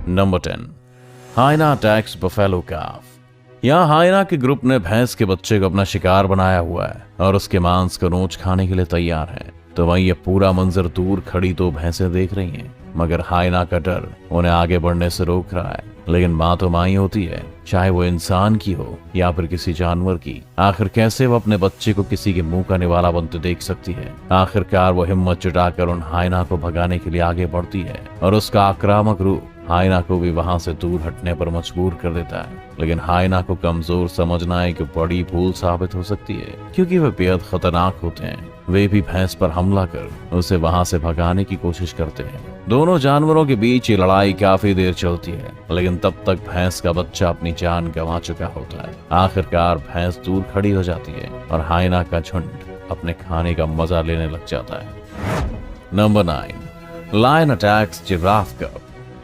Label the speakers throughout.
Speaker 1: Number 10, हाइना attacks buffalo काफ। यहाँ हाइना के group ने भैंस के बच्चे को अपना शिकार बनाया हुआ है और उसके मांस को नोच खाने के लिए तैयार है। तो वहीं ये पूरा मंजर दूर खड़ी दो भैंसें देख रही हैं, मगर हाइना का डर उन्हें आगे बढ़ने से रोक रहा है। लेकिन माँ तो माँ ही होती है, चाहे वो इंसान की हो या फिर किसी जानवर की। आखिर कैसे वो अपने बच्चे को किसी के मुंह का निवाला बनते देख सकती है। आखिरकार वो हिम्मत जुटाकर उन हाइना को भगाने के लिए आगे बढ़ती है और उसका आक्रामक रूप हाइना को भी वहां से दूर हटने पर मजबूर कर देता है। लेकिन हाइना को कमजोर समझना एक बड़ी भूल साबित हो सकती है, क्योंकि वे बेहद खतरनाक होते हैं। वे भी भैंस पर हमला कर उसे वहां से भगाने की कोशिश करते हैं। दोनों जानवरों के बीच ये लड़ाई काफी देर चलती है, लेकिन तब तक भैंस का बच्चा अपनी जान गंवा चुका होता है। आखिरकार भैंस दूर खड़ी हो जाती है और हाइना का झुंड अपने खाने का मजा लेने लग जाता है। Number 9, lion attacks giraffe cub.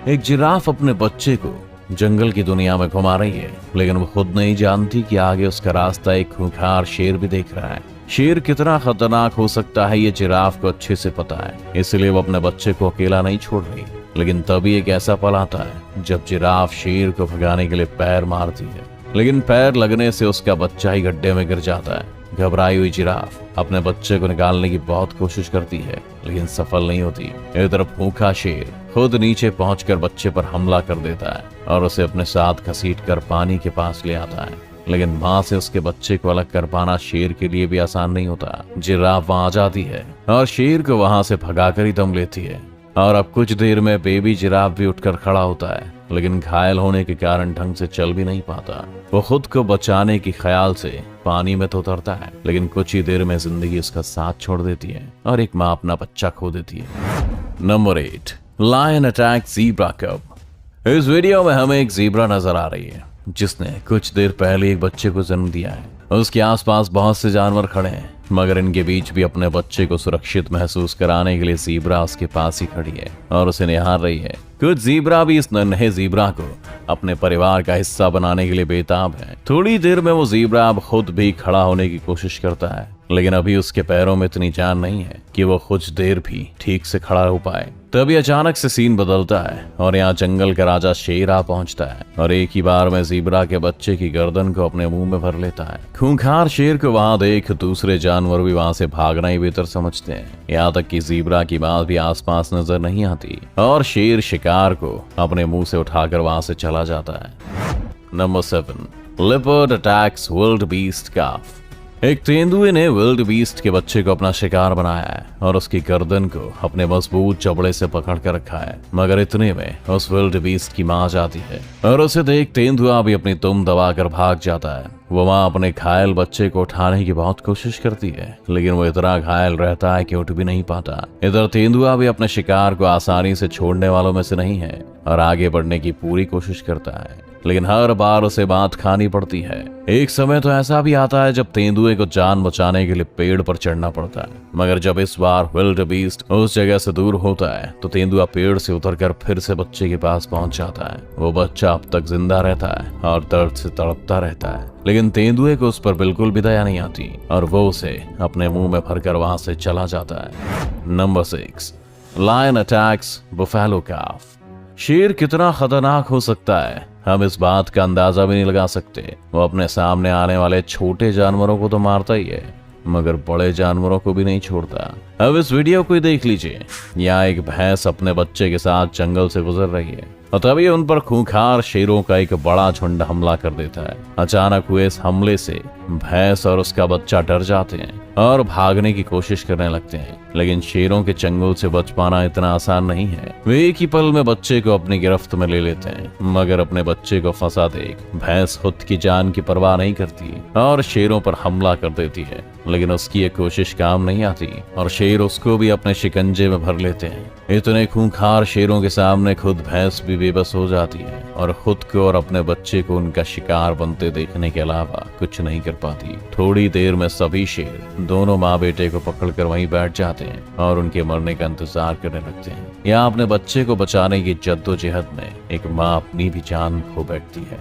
Speaker 1: एक जिराफ अपने बच्चे को जंगल की दुनिया में घुमा रही है, लेकिन वो खुद नहीं जानती कि आगे उसका रास्ता एक खूंखार शेर भी देख रहा है। शेर कितना खतरनाक हो सकता है ये जिराफ को अच्छे से पता है, इसलिए वो अपने बच्चे को अकेला नहीं छोड़ रही। लेकिन तभी एक ऐसा पल आता है जब जिराफ शेर को भगाने के लिए पैर मारती है, लेकिन पैर लगने से उसका बच्चा ही गड्ढे में गिर जाता है। घबराई हुई जिराफ अपने बच्चे को निकालने की बहुत कोशिश करती है, लेकिन सफल नहीं होती। एक तरफ भूखा शेर खुद नीचे पहुंचकर बच्चे पर हमला कर देता है और उसे अपने साथ घसीटकर पानी के पास ले आता है। लेकिन माँ से उसके बच्चे को अलग कर पाना शेर के लिए भी आसान नहीं होता। जिराफ वहां आ जाती है और शेर को वहां से भगाकर ही दम लेती है। और अब कुछ देर में बेबी जिराफ भी उठकर खड़ा होता है, लेकिन घायल होने के कारण ढंग से चल भी नहीं पाता। वो खुद को बचाने के ख्याल से पानी में तो उतरता है, लेकिन कुछ ही देर में जिंदगी उसका साथ छोड़ देती है और एक माँ अपना बच्चा खो देती है। नंबर 8, लायन अटैक ज़ीब्रा कब। इस वीडियो में हमें एक ज़ीब्रा नजर आ रही है जिसने कुछ देर पहले एक बच्चे को जन्म दिया है। उसके आसपास बहुत से जानवर खड़े हैं, मगर इनके बीच भी अपने बच्चे को सुरक्षित महसूस कराने के लिए ज़ीब्रा उसके पास ही खड़ी है और उसे निहार रही है। कुछ ज़ीब्रा भी इस नन्हे ज़ीब्रा को अपने परिवार का हिस्सा बनाने के लिए बेताब है। थोड़ी देर में वो ज़ीब्रा अब खुद भी खड़ा होने की कोशिश करता है, लेकिन अभी उसके पैरों में इतनी जान नहीं है कि वो कुछ देर भी ठीक से खड़ा हो पाए। तभी अचानक से सीन बदलता है और यहाँ जंगल का राजा शेर आ पहुंचता है और एक ही बार में ज़ीब्रा के बच्चे की गर्दन को अपने मुंह में भर लेता है। खूंखार शेर को वहां देख दूसरे जानवर भी वहां से भागना ही बेहतर समझते हैं। यहाँ तक कि ज़ीब्रा की माँ भी आसपास नजर नहीं आती और शेर शिकार को अपने मुंह से उठाकर वहां से चला जाता है। Number 7, leopard attacks wild beast calf. एक तेंदुए ने विल्ड बीस्ट के बच्चे को अपना शिकार बनाया है और उसकी गर्दन को अपने मजबूत चबड़े से पकड़ कर रखा है, मगर इतने में उस विल्ड बीस्ट की माँ जाती है और उसे देख तेंदुआ भी अपनी दुम दबाकर भाग जाता है। वो माँ अपने घायल बच्चे को उठाने की बहुत कोशिश करती है, लेकिन वो इतना घायल रहता है कि उठ भी नहीं पाता। इधर तेंदुआ भी अपने शिकार को आसानी से छोड़ने वालों में से नहीं है और आगे बढ़ने की पूरी कोशिश करता है, लेकिन हर बार उसे बात खानी पड़ती है। एक समय तो ऐसा भी आता है जब तेंदुए को जान बचाने के लिए पेड़ पर चढ़ना पड़ता है, मगर जब इस बार विल्ड बीस्ट उस जगह से दूर होता है तो तेंदुआ पेड़ से उतरकर फिर से बच्चे के पास पहुंच जाता है। वो बच्चा अब तक जिंदा रहता है और दर्द से तड़पता रहता है, लेकिन तेंदुए को उस पर बिल्कुल भी दया नहीं आती और वो उसे अपने मुंह में भरकर वहां से चला जाता है। नंबर 6, लायन अटैक्स बफेलो काफ। शेर कितना खतरनाक हो सकता है हम इस बात का अंदाजा भी नहीं लगा सकते। वो अपने सामने आने वाले छोटे जानवरों को तो मारता ही है, मगर बड़े जानवरों को भी नहीं छोड़ता। अब इस वीडियो को ही देख लीजिए। यहाँ एक भैंस अपने बच्चे के साथ जंगल से गुजर रही है और तभी उन पर खूंखार शेरों का एक बड़ा झुंड हमला कर देता है। अचानक हुए इस हमले से भैंस और उसका बच्चा डर जाते हैं और भागने की कोशिश करने लगते हैं, लेकिन शेरों के चंगुल से बच पाना इतना आसान नहीं है। वे एक ही पल में बच्चे को अपनी गिरफ्त में ले लेते हैं, मगर अपने बच्चे को फंसा देख भैंस खुद की जान की परवाह नहीं करती और शेरों पर हमला कर देती है, लेकिन उसकी ये कोशिश काम नहीं आती और शेर उसको भी अपने शिकंजे में भर लेते हैं। इतने खूंखार शेरों के सामने खुद भैंस भी बेबस हो जाती है और खुद को और अपने बच्चे को उनका शिकार बनते देखने के अलावा कुछ नहीं कर पाती। थोड़ी देर में सभी शेर दोनों माँ बेटे को पकड़कर वहीं बैठ जाते हैं और उनके मरने का इंतजार करने लगते हैं। यहाँ अपने बच्चे को बचाने की जद्दोजहद में एक माँ अपनी भी जान खो बैठती है।